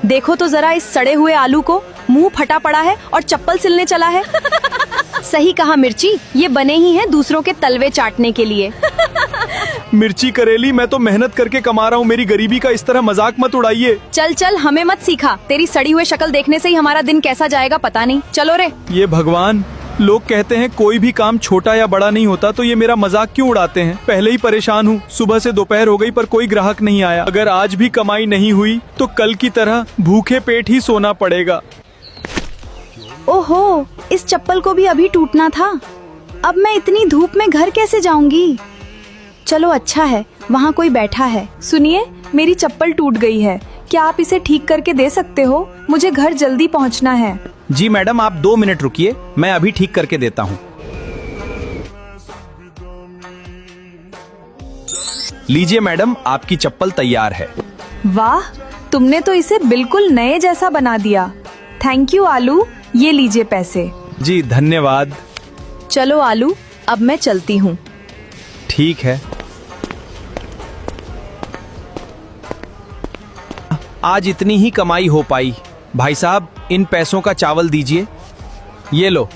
देखो तो जरा इस सड़े हुए आलू को, मुंह फटा पड़ा है और चप्पल सिलने चला है। सही कहा मिर्ची, ये बने ही हैं दूसरों के तलवे चाटने के लिए। मिर्ची करेली, मैं तो मेहनत करके कमा रहा हूँ, मेरी गरीबी का इस तरह मजाक मत उड़ाइए। चल चल, हमें मत सिखा, तेरी सड़ी हुई शक्ल देखने से ही हमारा दिन कैसा जाएगा पता नहीं। चलो रे। ये भगवान, लोग कहते हैं कोई भी काम छोटा या बड़ा नहीं होता, तो ये मेरा मजाक क्यों उड़ाते हैं। पहले ही परेशान हूँ, सुबह से दोपहर हो गई पर कोई ग्राहक नहीं आया। अगर आज भी कमाई नहीं हुई तो कल की तरह भूखे पेट ही सोना पड़ेगा। ओहो, इस चप्पल को भी अभी टूटना था। अब मैं इतनी धूप में घर कैसे जाऊंगी। चलो अच्छा है, वहाँ कोई बैठा है। सुनिए, मेरी चप्पल टूट गई है, क्या आप इसे ठीक करके दे सकते हो? मुझे घर जल्दी पहुँचना है। जी मैडम, आप 2 मिनट रुकिए, मैं अभी ठीक करके देता हूँ। लीजिए मैडम, आपकी चप्पल तैयार है। वाह, तुमने तो इसे बिल्कुल नए जैसा बना दिया। थैंक यू आलू, ये लीजिए पैसे। जी धन्यवाद। चलो आलू, अब मैं चलती हूँ। ठीक है। आज इतनी ही कमाई हो पाई। भाई साहब, इन पैसों का चावल दीजिए। ये लो।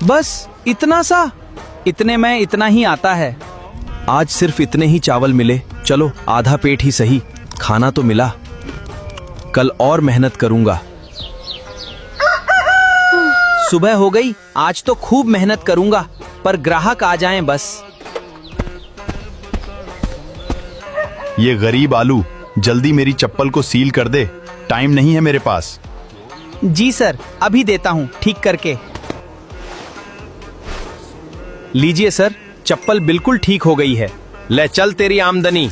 बस इतना सा? इतने में इतना ही आता है। आज सिर्फ इतने ही चावल मिले। चलो आधा पेट ही सही, खाना तो मिला। कल और मेहनत करूंगा। सुबह हो गई, आज तो खूब मेहनत करूंगा, पर ग्राहक आ जाएं बस। ये गरीब आलू, जल्दी मेरी चप्पल को सील कर दे, टाइम नहीं है मेरे पास। जी सर, अभी देता हूँ ठीक करके। लीजिए सर, चप्पल बिल्कुल ठीक हो गई है। ले चल तेरी आमदनी।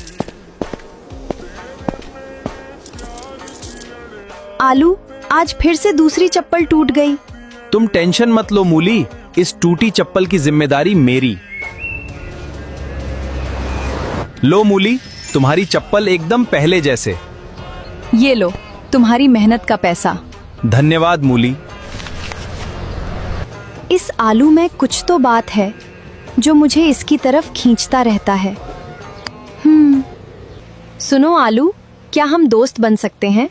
आलू, आज फिर से दूसरी चप्पल टूट गई। तुम टेंशन मत लो मूली, इस टूटी चप्पल की जिम्मेदारी मेरी। लो मूली, तुम्हारी चप्पल एकदम पहले जैसे। ये लो, तुम्हारी मेहनत का पैसा। धन्यवाद मूली। इस आलू में कुछ तो बात है जो मुझे इसकी तरफ खींचता रहता है। सुनो आलू, क्या हम दोस्त बन सकते हैं?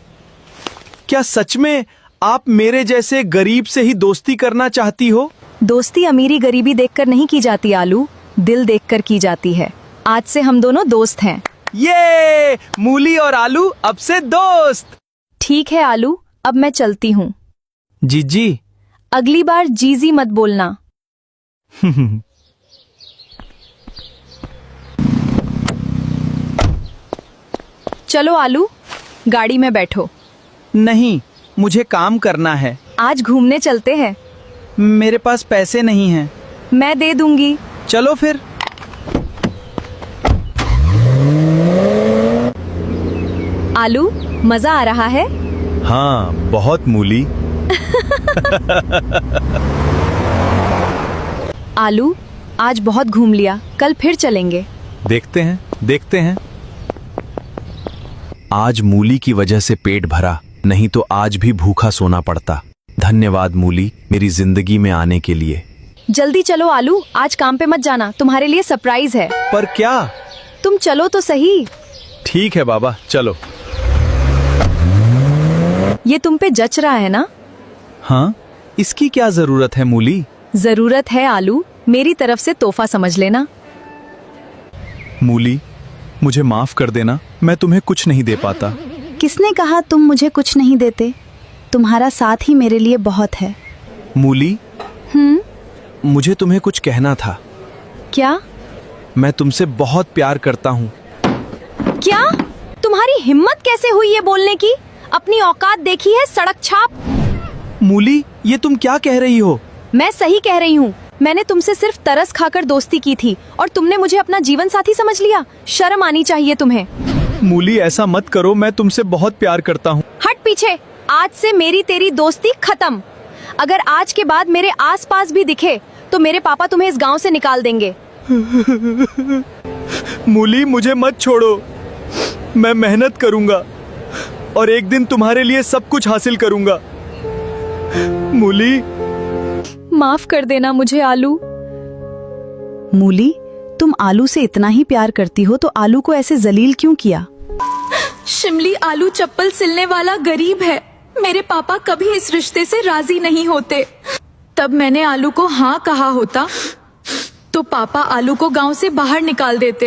क्या सच में आप मेरे जैसे गरीब से ही दोस्ती करना चाहती हो? दोस्ती अमीरी गरीबी देखकर नहीं की जाती आलू, दिल देखकर की जाती है। आज से हम दोनों दोस्त हैं। ये मूली और आलू अब से दोस्त। ठीक है आलू, अब मैं चलती हूँ। जीजी। अगली बार जीजी मत बोलना। चलो आलू, गाड़ी में बैठो। नहीं, मुझे काम करना है। आज घूमने चलते हैं। मेरे पास पैसे नहीं हैं। मैं दे दूंगी। चलो फिर। आलू, मजा आ रहा है? हाँ, बहुत मूली। आलू, आज बहुत घूम लिया, कल फिर चलेंगे। देखते हैं। आज मूली की वजह से पेट भरा, नहीं तो आज भी भूखा सोना पड़ता। धन्यवाद मूली, मेरी जिंदगी में आने के लिए। जल्दी चलो आलू, आज काम पे मत जाना, तुम्हारे लिए सरप्राइज है। पर क्या? तुम चलो तो सही। ठीक है बाबा, चलो। ये तुम पे जच रहा है ना? हाँ, इसकी क्या जरूरत है मूली? जरूरत है आलू, मेरी तरफ से तोहफा समझ लेना। मूली, मुझे माफ कर देना, मैं तुम्हें कुछ नहीं दे पाता। किसने कहा तुम मुझे कुछ नहीं देते? तुम्हारा साथ ही मेरे लिए बहुत है। मूली, मुझे तुम्हें कुछ कहना था। क्या? मैं तुमसे बहुत प्यार करता हूँ। क्या? तुम्हारी हिम्मत कैसे हुई ये बोलने की? अपनी औकात देखी है, सड़क छाप। मूली, ये तुम क्या कह रही हो? मैं सही कह रही हूँ। मैंने तुमसे सिर्फ तरस खाकर दोस्ती की थी और तुमने मुझे अपना जीवन साथी समझ लिया। शर्म आनी चाहिए तुम्हें। मूली, ऐसा मत करो, मैं तुमसे बहुत प्यार करता हूँ। हट पीछे, आज से मेरी तेरी दोस्ती खत्म। अगर आज के बाद मेरे आसपास भी दिखे तो मेरे पापा तुम्हें इस गांव से निकाल देंगे। मूली, मुझे मत छोड़ो, मैं मेहनत करूंगा और एक दिन तुम्हारे लिए सब कुछ हासिल करूंगा। मूली, माफ कर देना मुझे आलू। मूली, तुम आलू से इतना ही प्यार करती हो तो आलू को ऐसे जलील क्यों किया? शिमली आलू चप्पल सिलने वाला गरीब है। मेरे पापा कभी इस रिश्ते से राजी नहीं होते। तब मैंने आलू को हाँ कहा होता तो पापा आलू को गांव से बाहर निकाल देते।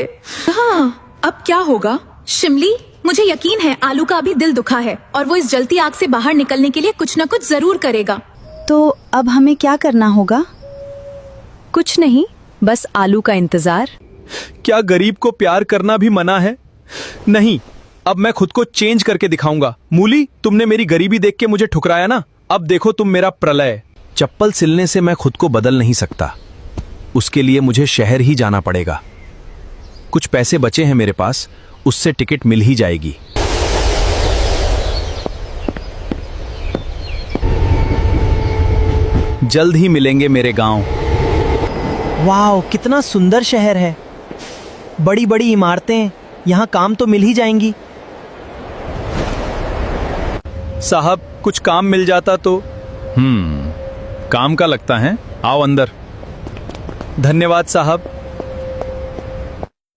हाँ, अब क्या होगा? शिमली, मुझे यकीन है आलू का अभी दिल दुखा है और वो इस जलती आग से बाहर निकलने के लिए कुछ न कुछ जरूर करेगा। तो अब हमें क्या करना होगा? कुछ नहीं, बस आलू का इंतजार। क्या गरीब को प्यार करना भी मना है? नहीं, अब मैं खुद को चेंज करके दिखाऊंगा। मूली, तुमने मेरी गरीबी देख के मुझे ठुकराया ना, अब देखो तुम मेरा प्रलय। चप्पल सिलने से मैं खुद को बदल नहीं सकता, उसके लिए मुझे शहर ही जाना पड़ेगा। कुछ पैसे बचे हैं मेरे पास, उससे टिकट मिल ही जाएगी। जल्द ही मिलेंगे मेरे गांव। वाह, कितना सुंदर शहर है। बड़ी बड़ी इमारतें, यहाँ काम तो मिल ही जाएंगी। साहब, कुछ काम मिल जाता तो। काम का लगता है, आओ अंदर। धन्यवाद साहब।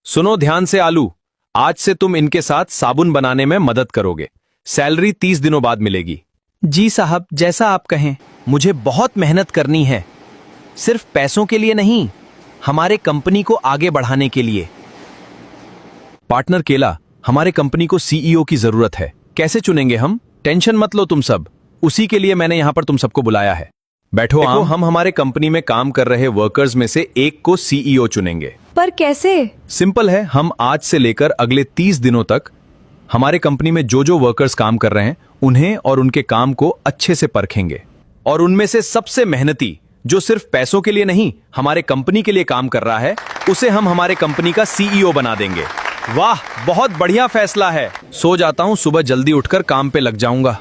सुनो ध्यान से आलू, आज से तुम इनके साथ साबुन बनाने में मदद करोगे। सैलरी 30 दिनों बाद मिलेगी। जी साहब, जैसा आप कहें। मुझे बहुत मेहनत करनी है, सिर्फ पैसों के लिए नहीं, हमारे कंपनी को आगे बढ़ाने के लिए। पार्टनर केला, हमारे कंपनी को सीईओ की जरूरत है। कैसे चुनेंगे हम? टेंशन मत लो तुम सब, उसी के लिए मैंने यहां पर तुम सबको बुलाया है। बैठो। देखो, हम हमारे कंपनी में काम कर रहे वर्कर्स में से एक को सीईओ चुनेंगे। पर कैसे? सिंपल है, हम आज से लेकर अगले 30 दिनों तक हमारे कंपनी में जो जो वर्कर्स काम कर रहे हैं उन्हें और उनके काम को अच्छे से परखेंगे, और उनमें से सबसे मेहनती, जो सिर्फ पैसों के लिए नहीं हमारे कंपनी के लिए काम कर रहा है, उसे हम हमारे कंपनी का सीईओ बना देंगे। वाह, बहुत बढ़िया फैसला है। सो जाता हूं, सुबह जल्दी उठकर काम पे लग जाऊंगा।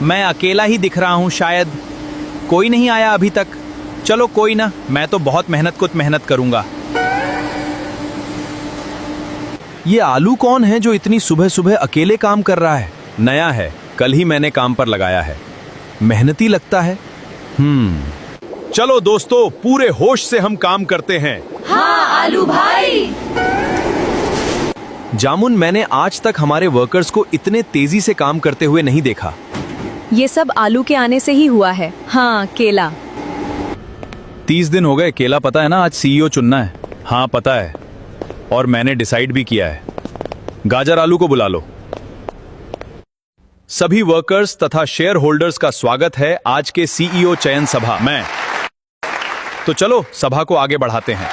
मैं अकेला ही दिख रहा हूं, शायद कोई नहीं आया अभी तक। चलो कोई ना, मैं तो बहुत मेहनत करूंगा। ये आलू कौन है जो इतनी सुबह सुबह अकेले काम कर रहा है? नया है, कल ही मैंने काम पर लगाया है। मेहनती लगता है। चलो दोस्तों, पूरे होश से हम काम करते हैं। हाँ आलू भाई। जामुन, मैंने आज तक हमारे वर्कर्स को इतने तेजी से काम करते हुए नहीं देखा। ये सब आलू के आने से ही हुआ है। हाँ केला। 30 दिन हो गए। केला, पता है ना आज सीईओ चुनना है? हाँ पता है, और मैंने डिसाइड भी किया है। गाजर, आलू को बुला लो। सभी वर्कर्स तथा शेयर होल्डर्स का स्वागत है आज के सीईओ चयन सभा में। तो चलो सभा को आगे बढ़ाते हैं।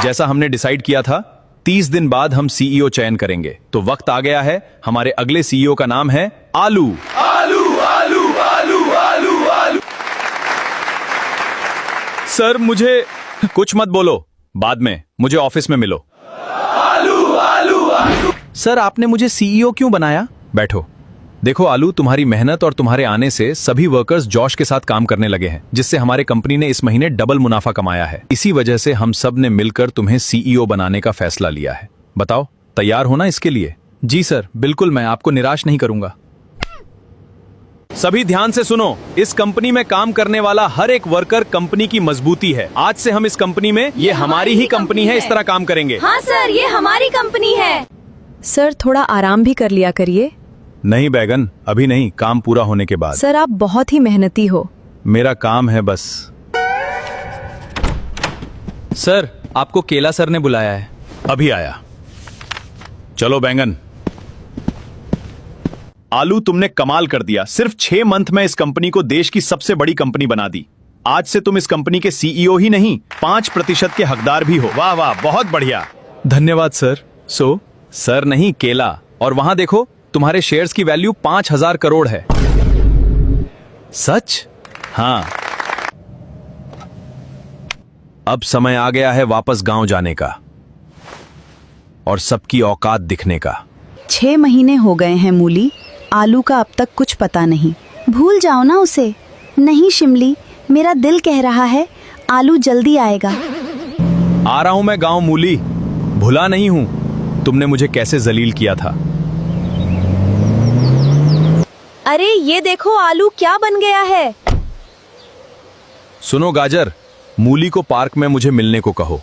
जैसा हमने डिसाइड किया था, 30 दिन बाद हम सीईओ चयन करेंगे। तो वक्त आ गया है। हमारे अगले सीईओ का नाम है आलू। सर, मुझे कुछ मत बोलो, बाद में मुझे ऑफिस में मिलो। सर, आपने मुझे सीईओ क्यों बनाया? बैठो। देखो आलू, तुम्हारी मेहनत और तुम्हारे आने से सभी वर्कर्स जोश के साथ काम करने लगे हैं, जिससे हमारे कंपनी ने इस महीने डबल मुनाफा कमाया है। इसी वजह से हम सब ने मिलकर तुम्हें सीईओ बनाने का फैसला लिया है। बताओ, तैयार हो ना इसके लिए? जी सर, बिल्कुल, मैं आपको निराश नहीं करूंगा। सभी ध्यान से सुनो, इस कंपनी में काम करने वाला हर एक वर्कर कंपनी की मजबूती है। आज से हम इस कंपनी में, ये हमारी ही कंपनी है, इस तरह काम करेंगे। हाँ सर, ये हमारी कंपनी है। सर, थोड़ा आराम भी कर लिया करिए। नहीं बैगन, अभी नहीं, काम पूरा होने के बाद। सर, आप बहुत ही मेहनती हो। मेरा काम है बस। सर, आपको केला सर ने बुलाया है। अभी आया। चलो बैंगन। आलू, तुमने कमाल कर दिया। सिर्फ 6 मंथ में इस कंपनी को देश की सबसे बड़ी कंपनी बना दी। आज से तुम इस कंपनी के सीईओ ही नहीं, 5% के हकदार भी हो। वाह वाह, बहुत बढ़िया। धन्यवाद सर। सर नहीं, केला। और वहां देखो, तुम्हारे शेयर्स की वैल्यू 5000 करोड़ है। सच? हाँ। अब समय आ गया है वापस गांव जाने का और सबकी औकात दिखने का। 6 महीने हो गए हैं मूली, आलू का अब तक कुछ पता नहीं। भूल जाओ ना उसे। नहीं शिमली, मेरा दिल कह रहा है आलू जल्दी आएगा। आ रहा हूं मैं गांव मूली, भुला नहीं हूं तुमने मुझे कैसे जलील किया था। अरे ये देखो, आलू क्या बन गया है। सुनो गाजर, मूली को पार्क में मुझे मिलने को कहो।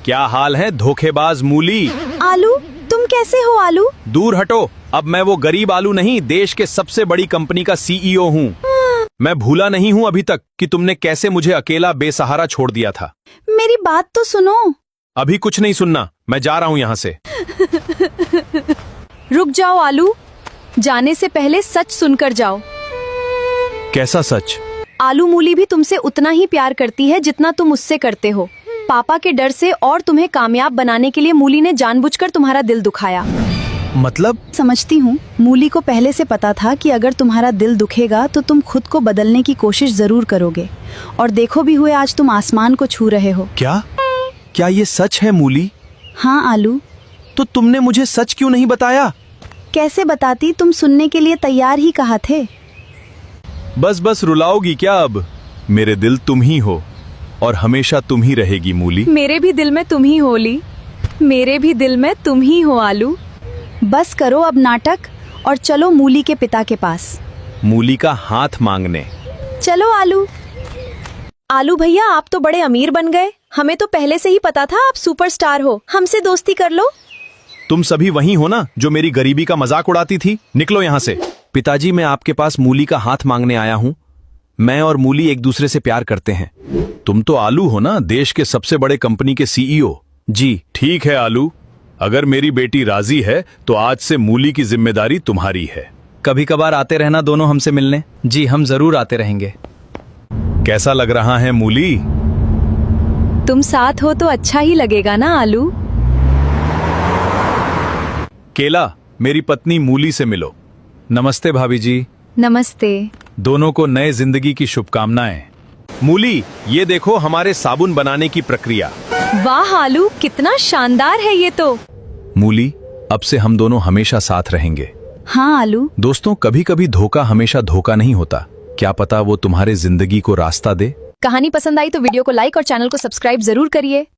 क्या हाल है धोखेबाज मूली? आलू, तुम कैसे हो आलू? दूर हटो, अब मैं वो गरीब आलू नहीं, देश के सबसे बड़ी कंपनी का सीईओ हूँ। मैं भूला नहीं हूँ अभी तक कि तुमने कैसे मुझे अकेला बेसहारा छोड़ दिया था। मेरी बात तो सुनो। अभी कुछ नहीं सुनना, मैं जा रहा हूँ यहाँ से। रुक जाओ आलू, जाने से पहले सच सुनकर जाओ। कैसा सच? आलू मूली भी तुमसे उतना ही प्यार करती है जितना तुम उससे करते हो। पापा के डर से और तुम्हें कामयाब बनाने के लिए मूली ने जानबूझकर तुम्हारा दिल दुखाया। मतलब? समझती हूँ, मूली को पहले से पता था कि अगर तुम्हारा दिल दुखेगा तो तुम खुद को बदलने की कोशिश जरूर करोगे। और देखो भी हुए, आज तुम आसमान को छू रहे हो। क्या? क्या ये सच है मूली? हाँ आलू। तो तुमने मुझे सच क्यों नहीं बताया? कैसे बताती, तुम सुनने के लिए तैयार ही कहा थे। बस बस रुलाओगी क्या अब? मेरे दिल तुम ही हो और हमेशा तुम ही रहेगी मूली। मेरे भी दिल में तुम ही हो ली, मेरे भी दिल में तुम ही हो आलू। बस करो अब नाटक और चलो मूली के पिता के पास। मूली का हाथ मांगने। चलो आलू। आलू भैया, आप तो बड़े अमीर बन गए। हमें तो पहले से ही पता था आप सुपरस्टार हो। हमसे दोस्ती कर लो। तुम सभी वही हो ना जो मेरी गरीबी का मजाक उड़ाती थी? निकलो यहाँ से। पिताजी, मैं आपके पास मूली का हाथ मांगने आया हूँ। मैं और मूली एक दूसरे से प्यार करते हैं। तुम तो आलू हो ना, देश के सबसे बड़े कंपनी के सीईओ। जी ठीक है आलू, अगर मेरी बेटी राजी है तो आज से मूली की जिम्मेदारी तुम्हारी है। कभी कभार आते रहना दोनों हमसे मिलने। जी हम जरूर आते रहेंगे। कैसा लग रहा है मूली? तुम साथ हो तो अच्छा ही लगेगा ना आलू। केला, मेरी पत्नी मूली से मिलो। नमस्ते भाभी जी। नमस्ते। दोनों को नए जिंदगी की शुभकामनाएं। मूली, ये देखो हमारे साबुन बनाने की प्रक्रिया। वाह आलू, कितना शानदार है ये तो। मूली, अब से हम दोनों हमेशा साथ रहेंगे। हाँ आलू। दोस्तों, कभी कभी धोखा हमेशा धोखा नहीं होता। क्या पता वो तुम्हारे जिंदगी को रास्ता दे। कहानी पसंद आई तो वीडियो को लाइक और चैनल को सब्सक्राइब जरूर करिए।